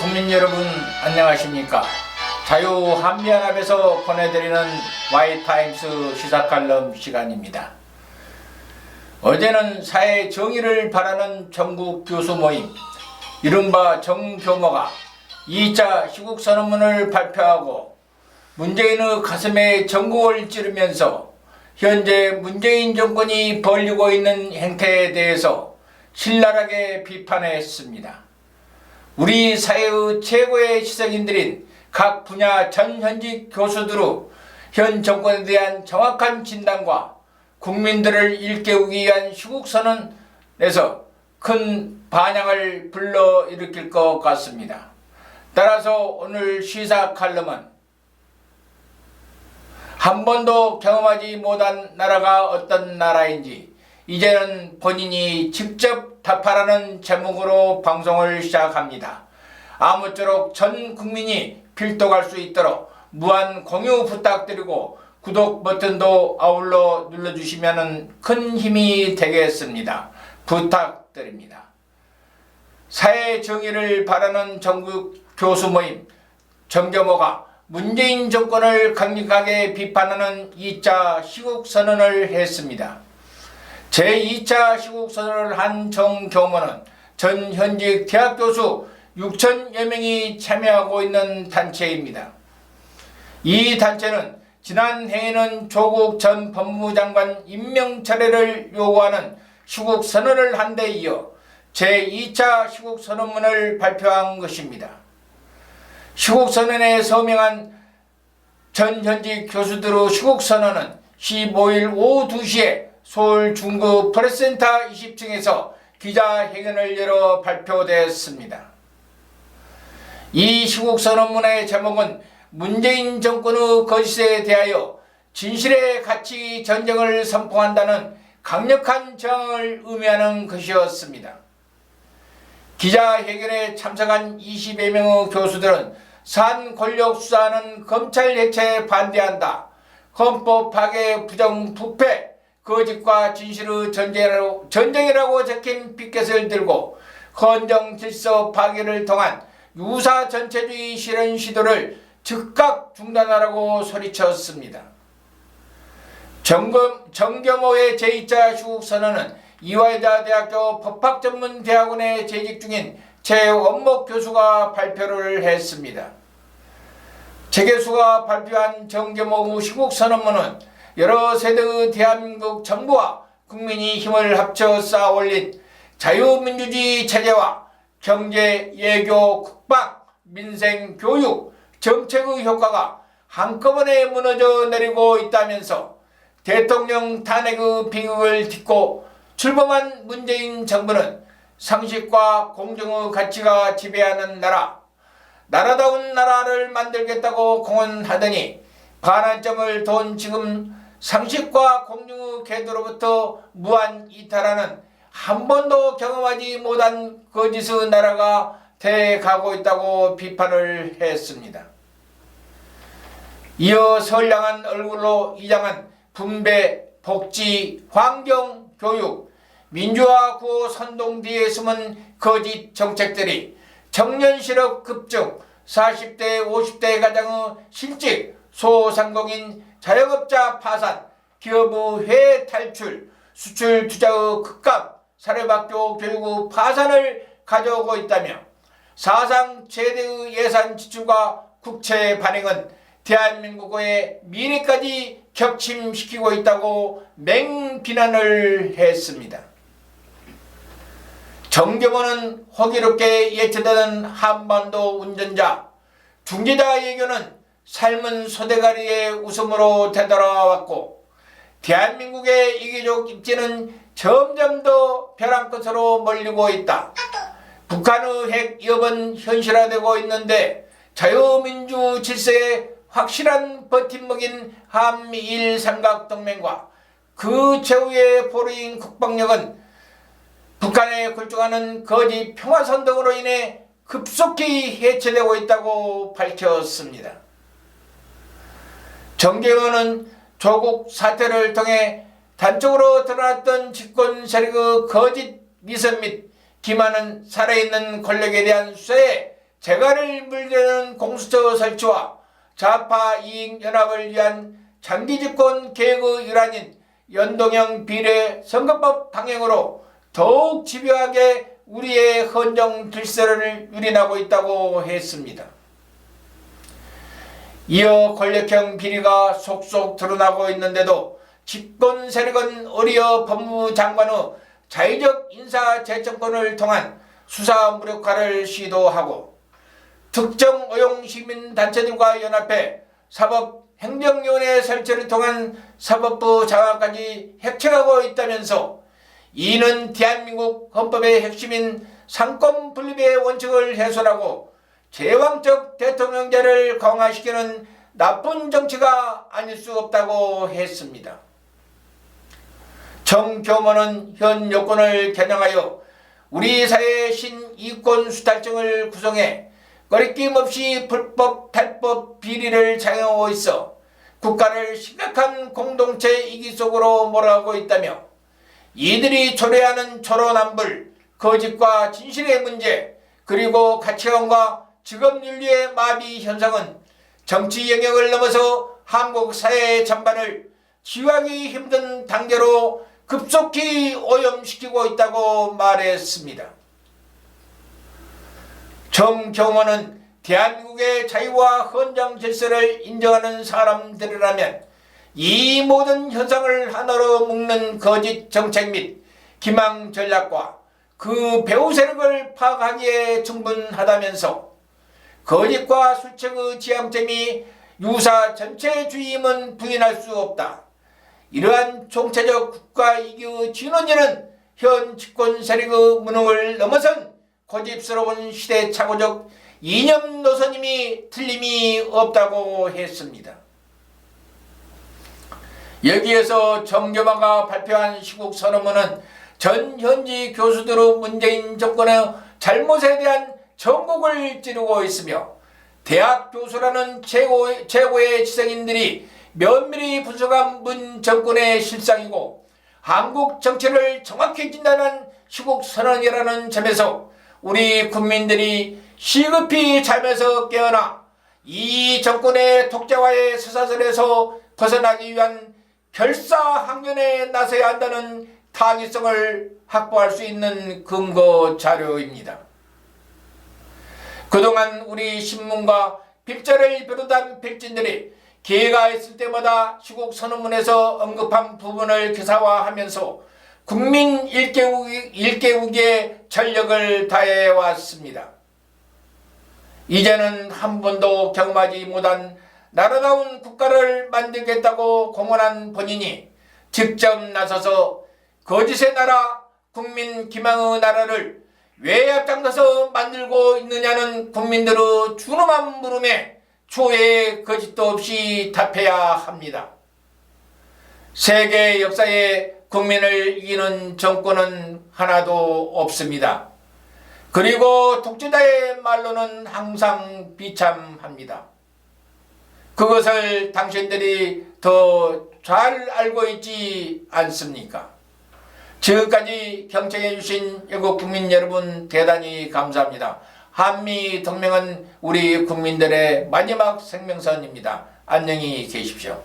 국민 여러분 안녕하십니까? 자유한미연합에서 보내드리는 Y타임스 시사칼럼 시간입니다. 어제는 사회 정의를 바라는 전국 교수 모임 이른바 정교모가 2차 시국선언문을 발표하고 문재인의 가슴에 전곡을 찌르면서 현재 문재인 정권이 벌이고 있는 행태에 대해서 신랄하게 비판했습니다. 우리 사회의 최고의 시성인들인 각 분야 전현직 교수들의 현 정권에 대한 정확한 진단과 국민들을 일깨우기 위한 시국선언에서 큰 반향을 불러일으킬 것 같습니다. 따라서 오늘 시사 칼럼은 한 번도 경험하지 못한 나라가 어떤 나라인지 이제는 본인이 직접 답하라는 제목으로 방송을 시작합니다. 아무쪼록 전 국민이 필독할 수 있도록 무한 공유 부탁드리고 구독 버튼도 아울러 눌러주시면 큰 힘이 되겠습니다. 부탁드립니다. 사회 정의를 바라는 전국 교수 모임 정교모가 문재인 정권을 강력하게 비판하는 2차 시국선언을 했습니다. 제2차 시국선언을 한 정교모는 전 현직 대학교수 6천여 명이 참여하고 있는 단체입니다. 이 단체는 지난 해에는 조국 전 법무부 장관 임명 철회를 요구하는 시국선언을 한 데 이어 제2차 시국선언문을 발표한 것입니다. 시국선언에 서명한 전 현직 교수들의 시국선언은 15일 오후 2시에 서울 중구 프레스센터 20층에서 기자회견을 열어 발표됐습니다. 이 시국선언문의 제목은 문재인 정권의 거짓에 대하여 진실의 가치 전쟁을 선포한다는 강력한 저항을 의미하는 것이었습니다. 기자회견에 참석한 20여 명의 교수들은 산 권력 수사하는 검찰 해체에 반대한다. 헌법 파괴 부정부패 거짓과 진실의 전쟁이라고 적힌 피켓을 들고 헌정 질서 파괴를 통한 유사 전체주의 실현 시도를 즉각 중단하라고 소리쳤습니다. 정교모의 제2차 시국선언은 이화여자대학교 법학전문대학원에 재직 중인 최원목 교수가 발표를 했습니다. 제 교수가 발표한 정교모 시국선언문은 여러 세대의 대한민국 정부와 국민이 힘을 합쳐 쌓아올린 자유민주주의 체제와 경제, 외교, 국방, 민생, 교육, 정책의 효과가 한꺼번에 무너져 내리고 있다면서 대통령 탄핵의 비극을 딛고 출범한 문재인 정부는 상식과 공정의 가치가 지배하는 나라다운 나라를 만들겠다고 공언하더니 반환점을 돈 지금 상식과 공정의 궤도로부터 무한 이탈하는 한 번도 경험하지 못한 거짓의 나라가 돼가고 있다고 비판을 했습니다. 이어 선량한 얼굴로 이장한 분배, 복지, 환경, 교육, 민주화 구호 선동 뒤에 숨은 거짓 정책들이 청년 실업 급증, 40대, 50대 가장의 실직, 소상공인 자영업자 파산, 기업의 해외 탈출, 수출 투자의 급감, 사립학교 교육의 파산을 가져오고 있다며 사상 최대의 예산 지출과 국채 발행은 대한민국의 미래까지 격침시키고 있다고 맹비난을 했습니다. 정교모는 호기롭게 예측되는 한반도 운전자, 중재자 예교는 삶은 소대가리의 웃음으로 되돌아왔고 대한민국의 이기적 입지는 점점 더 벼랑 끝으로 몰리고 있다. 북한의 핵 위협은 현실화되고 있는데 자유민주 질서의 확실한 버팀목인 한미일 삼각동맹과 그 최후의 포로인 국방력은 북한에 굴종하는 거짓 평화선동으로 인해 급속히 해체되고 있다고 밝혔습니다. 정교모는 조국 사태를 통해 단적으로 드러났던 집권 세력의 거짓 미선 및 기만은 살아있는 권력에 대한 수사에 재갈을 물려는 공수처 설치와 좌파 이익 연합을 위한 장기 집권 계획의 일환인 연동형 비례 선거법 강행으로 더욱 집요하게 우리의 헌정 질서를 유린하고 있다고 했습니다. 이어 권력형 비리가 속속 드러나고 있는데도 집권 세력은 어리어 법무부 장관의 자의적 인사 재청권을 통한 수사 무력화를 시도하고 특정 어용 시민단체들과 연합해 사법행정위원회 설치를 통한 사법부 장악까지 획책하고 있다면서 이는 대한민국 헌법의 핵심인 상권 분립의 원칙을 훼손하고 제왕적 대통령제를 강화시키는 나쁜 정치가 아닐 수 없다고 했습니다. 정교문은 현 여건을 겨냥하여 우리 사회의 신이권 수탈증을 구성해 거리낌 없이 불법, 탈법, 비리를 장악하고 있어 국가를 심각한 공동체 이기 속으로 몰아가고 있다며 이들이 초래하는 초로남불, 거짓과 진실의 문제, 그리고 가치관과 직업윤리의 마비 현상은 정치 영역을 넘어서 한국 사회 전반을 치유하기 힘든 단계로 급속히 오염시키고 있다고 말했습니다. 정경원은 대한민국의 자유와 헌정 질서를 인정하는 사람들이라면 이 모든 현상을 하나로 묶는 거짓 정책 및 기망 전략과 그 배후 세력을 파악하기에 충분하다면서 거짓과 수책의 지향점이 유사 전체주의임은 부인할 수 없다. 이러한 총체적 국가 이기의 진원제는 현 집권 세력의 무능을 넘어선 고집스러운 시대착오적 이념 노선임이 틀림이 없다고 했습니다. 여기에서 정교마가 발표한 시국 선언문은 전 현지 교수들의 문재인 정권의 잘못에 대한 전곡을 찌르고 있으며 대학 교수라는 최고의 지성인들이 면밀히 분석한 문 정권의 실상이고 한국 정치를 정확히 진단한 시국 선언이라는 점에서 우리 국민들이 시급히 잠에서 깨어나 이 정권의 독재와의 쇠사슬에서 벗어나기 위한 결사항전에 나서야 한다는 당위성을 확보할 수 있는 근거 자료입니다. 그동안 우리 신문과 필자를 비롯한 필진들이 기회가 있을 때마다 시국 선언문에서 언급한 부분을 기사화하면서 국민 일깨우기에 전력을 다해왔습니다. 이제는 한 번도 경험하지 못한 나라다운 국가를 만들겠다고 공언한 본인이 직접 나서서 거짓의 나라, 국민 기망의 나라를 왜 앞장서서 만들고 있느냐는 국민들의 준엄한 물음에 초회의 거짓도 없이 답해야 합니다. 세계 역사에 국민을 이기는 정권은 하나도 없습니다. 그리고 독재자의 말로는 항상 비참합니다. 그것을 당신들이 더 잘 알고 있지 않습니까? 지금까지 경청해 주신 애국 국민 여러분 대단히 감사합니다. 한미동맹은 우리 국민들의 마지막 생명선입니다. 안녕히 계십시오.